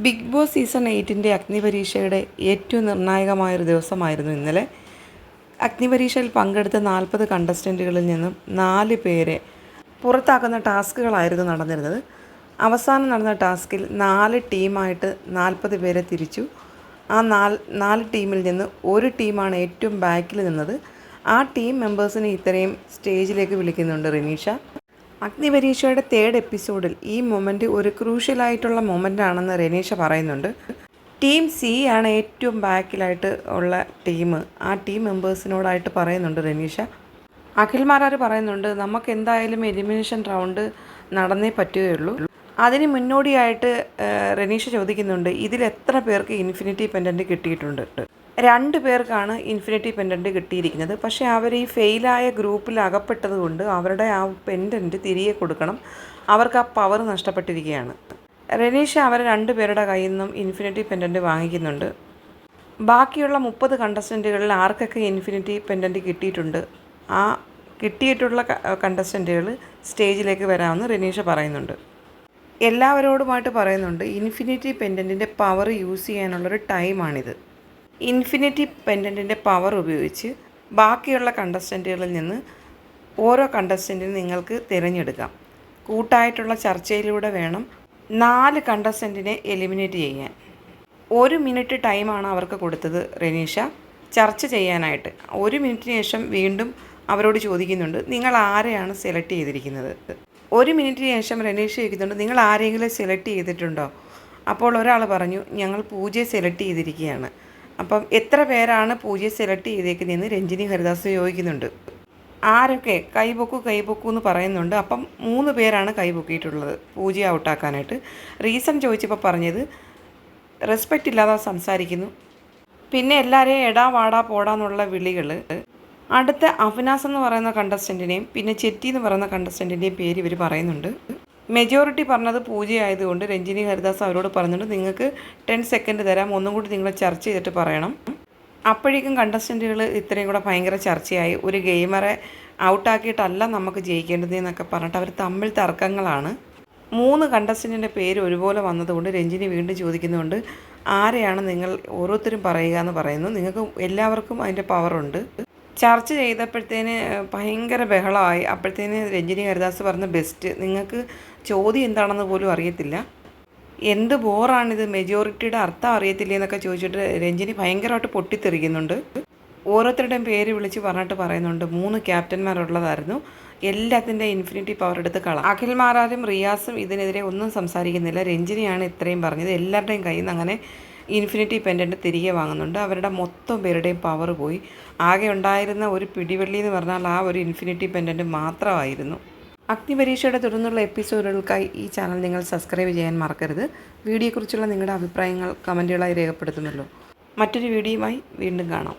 Big boss season 8 അഗ്നിപരീക്ഷയുടെ ഏറ്റവും നിർണായകമായൊരു ദിവസമായിരുന്നു ഇന്നലെ. അഗ്നിപരീക്ഷയിൽ പങ്കെടുത്ത 40 കണ്ടസ്റ്റൻറ്റുകളിൽ നിന്നും 4 പേരെ പുറത്താക്കുന്ന ടാസ്കുകളായിരുന്നു നടന്നിരുന്നത്. അവസാനം നടന്ന ടാസ്കിൽ 4 ടീമായിട്ട് 40 പേരെ തിരിച്ചു. ആ നാല് ടീമിൽ നിന്ന് ഒരു ടീമാണ് ഏറ്റവും ബാക്കിൽ നിന്നത്. ആ ടീം മെമ്പേഴ്സിനെ ഇത്രയും സ്റ്റേജിലേക്ക് വിളിക്കുന്നുണ്ട് റിനീഷ. അഗ്നിപരീക്ഷയുടെ 3rd എപ്പിസോഡിൽ ഈ മൊമെൻറ്റ് ഒരു ക്രൂഷ്യലായിട്ടുള്ള മൊമെൻ്റാണെന്ന് റെനീഷ പറയുന്നുണ്ട്. ടീം സി ആണ് ഏറ്റവും ബാക്കിലായിട്ട് ഉള്ള ടീം. ആ ടീം മെമ്പേഴ്സിനോടായിട്ട് പറയുന്നുണ്ട് റെനീഷ. അഖിൽമാരാർ പറയുന്നുണ്ട്, നമുക്ക് എന്തായാലും എലിമിനേഷൻ റൗണ്ട് നടന്നേ പറ്റുകയുള്ളൂ. അതിന് മുന്നോടിയായിട്ട് റെനീഷ ചോദിക്കുന്നുണ്ട്, ഇതിൽ എത്ര പേർക്ക് ഇൻഫിനിറ്റി പെൻഡൻറ്റ് കിട്ടിയിട്ടുണ്ട്? 2 പേർക്കാണ് ഇൻഫിനിറ്റി പെൻഡൻറ്റ് കിട്ടിയിരിക്കുന്നത്. പക്ഷേ അവർ ഈ ഫെയിലായ ഗ്രൂപ്പിൽ അകപ്പെട്ടത് കൊണ്ട് അവരുടെ ആ പെൻഡൻറ്റ് തിരികെ കൊടുക്കണം. അവർക്ക് ആ പവർ നഷ്ടപ്പെട്ടിരിക്കുകയാണ്. റെനീഷ അവരെ 2 പേരുടെ കയ്യിൽ നിന്നും ഇൻഫിനിറ്റി പെൻഡൻറ്റ് വാങ്ങിക്കുന്നുണ്ട്. ബാക്കിയുള്ള 30 കണ്ടസ്റ്റൻറ്റുകളിൽ ആർക്കൊക്കെ ഇൻഫിനിറ്റി പെൻഡൻറ്റ് കിട്ടിയിട്ടുണ്ട്, ആ കിട്ടിയിട്ടുള്ള കണ്ടസ്റ്റൻറ്റുകൾ സ്റ്റേജിലേക്ക് വരാമെന്ന് റെനീഷ പറയുന്നുണ്ട്. എല്ലാവരോടുമായിട്ട് പറയുന്നുണ്ട്, ഇൻഫിനിറ്റി പെൻഡൻറ്റിൻ്റെ പവർ യൂസ് ചെയ്യാനുള്ളൊരു ടൈമാണിത്. ഇൻഫിനിറ്റി പെൻഡൻറ്റിൻ്റെ പവർ ഉപയോഗിച്ച് ബാക്കിയുള്ള കണ്ടസ്റ്റൻറ്റുകളിൽ നിന്ന് ഓരോ കണ്ടസ്റ്റൻറ്റിനും നിങ്ങൾക്ക് തിരഞ്ഞെടുക്കാം. കൂട്ടായിട്ടുള്ള ചർച്ചയിലൂടെ വേണം 4 കണ്ടസ്റ്റൻറ്റിനെ എലിമിനേറ്റ് ചെയ്യാൻ. 1 മിനിറ്റ് ടൈമാണ് അവർക്ക് കൊടുത്തത് റെനീഷ ചർച്ച ചെയ്യാനായിട്ട്. 1 മിനിറ്റിന് ശേഷം വീണ്ടും അവരോട് ചോദിക്കുന്നുണ്ട്, നിങ്ങൾ ആരെയാണ് സെലക്ട് ചെയ്തിരിക്കുന്നത്? 1 മിനിറ്റിന് ശേഷം റെനീഷ ചോദിക്കുന്നുണ്ട്, നിങ്ങൾ ആരെങ്കിലും സെലക്ട് ചെയ്തിട്ടുണ്ടോ? അപ്പോൾ ഒരാൾ പറഞ്ഞു, ഞങ്ങൾ പൂജയെ സെലക്ട് ചെയ്തിരിക്കുകയാണ്. അപ്പം എത്ര പേരാണ് പൂജയെ സെലക്ട് ചെയ്തേക്കുന്നതെന്ന് രഞ്ജിനി ഹരിദാസ് ചോദിക്കുന്നുണ്ട്. ആരൊക്കെ കൈപൊക്കൂ എന്ന് പറയുന്നുണ്ട്. അപ്പം 3 പേരാണ് കൈപൊക്കിയിട്ടുള്ളത് പൂജയെ ഔട്ടാക്കാനായിട്ട്. റീസൺ ചോദിച്ചപ്പോൾ പറഞ്ഞത് റെസ്പെക്റ്റ് ഇല്ലാതെ സംസാരിക്കുന്നു, പിന്നെ എല്ലാവരെയും എടാ വാടാ പോടാന്നുള്ള വിളികൾ. അടുത്ത അഫ്നാസ് എന്ന് പറയുന്ന കണ്ടസ്റ്റൻറ്റിനെയും പിന്നെ ചെറ്റി എന്ന് പറയുന്ന കണ്ടസ്റ്റൻറ്റിൻ്റെയും പേര് ഇവർ പറയുന്നുണ്ട്. മെജോറിറ്റി പറഞ്ഞത് പൂജയായതുകൊണ്ട് രഞ്ജിനി ഹരിദാസ് അവരോട് പറഞ്ഞിട്ട് നിങ്ങൾക്ക് 10 സെക്കൻഡ് തരാം, ഒന്നും കൂടി നിങ്ങൾ ചർച്ച ചെയ്തിട്ട് പറയണം. അപ്പോഴേക്കും കണ്ടസ്റ്റൻറ്റുകൾ ഇത്രയും കൂടെ ഭയങ്കര ചർച്ചയായി. ഒരു ഗെയിമറെ ഔട്ടാക്കിയിട്ടല്ല നമുക്ക് ജയിക്കേണ്ടതെന്നൊക്കെ പറഞ്ഞിട്ട് അവർ തമ്മിൽ തർക്കങ്ങളാണ്. 3 കണ്ടസ്റ്റൻറ്റിൻ്റെ പേര് ഒരുപോലെ വന്നതുകൊണ്ട് രഞ്ജിനി വീണ്ടും ചോദിക്കുന്നുണ്ട്, ആരെയാണ് നിങ്ങൾ ഓരോരുത്തരും പറയുക എന്ന് പറയുന്നു. നിങ്ങൾക്ക് എല്ലാവർക്കും അതിൻ്റെ പവറുണ്ട്. ചർച്ച ചെയ്തപ്പോഴത്തേന് ഭയങ്കര ബഹളമായി. അപ്പോഴത്തേന് രഞ്ജിനി ഹരിദാസ് പറഞ്ഞ ബെസ്റ്റ്, നിങ്ങൾക്ക് ചോദ്യം എന്താണെന്ന് പോലും അറിയത്തില്ല, എന്ത് ബോറാണിത്, മെജോറിറ്റിയുടെ അർത്ഥം അറിയത്തില്ല എന്നൊക്കെ ചോദിച്ചിട്ട് രഞ്ജിനി ഭയങ്കരമായിട്ട് പൊട്ടിത്തെറിക്കുന്നുണ്ട്. ഓരോരുത്തരുടെയും പേര് വിളിച്ച് പറഞ്ഞിട്ട് പറയുന്നുണ്ട് 3 ക്യാപ്റ്റന്മാരുള്ളതായിരുന്നു, എല്ലാത്തിൻ്റെ ഇൻഫിനിറ്റി പവർ എടുത്ത് കളാം. അഖിൽമാരാരും റിയാസും ഇതിനെതിരെ ഒന്നും സംസാരിക്കുന്നില്ല. രഞ്ജിനിയാണ് ഇത്രയും പറഞ്ഞത്. എല്ലാവരുടെയും കയ്യിൽ നിന്ന് അങ്ങനെ ഇൻഫിനിറ്റി പെൻഡൻറ്റ് തിരികെ വാങ്ങുന്നുണ്ട്. അവരുടെ മൊത്തം പേരുടെയും പവർ പോയി. ആകെ ഉണ്ടായിരുന്ന ഒരു പിടിവള്ളി എന്ന് പറഞ്ഞാൽ ആ ഒരു ഇൻഫിനിറ്റി പെൻഡൻറ്റ് മാത്രമായിരുന്നു. അഗ്നിപരീക്ഷയുടെ തുടർന്നുള്ള എപ്പിസോഡുകൾക്കായി ഈ ചാനൽ നിങ്ങൾ സബ്സ്ക്രൈബ് ചെയ്യാൻ മറക്കരുത്. വീഡിയോയെക്കുറിച്ചുള്ള നിങ്ങളുടെ അഭിപ്രായങ്ങൾ കമൻറ്റുകളായി രേഖപ്പെടുത്തുമല്ലോ. മറ്റൊരു വീഡിയോയുമായി വീണ്ടും കാണാം.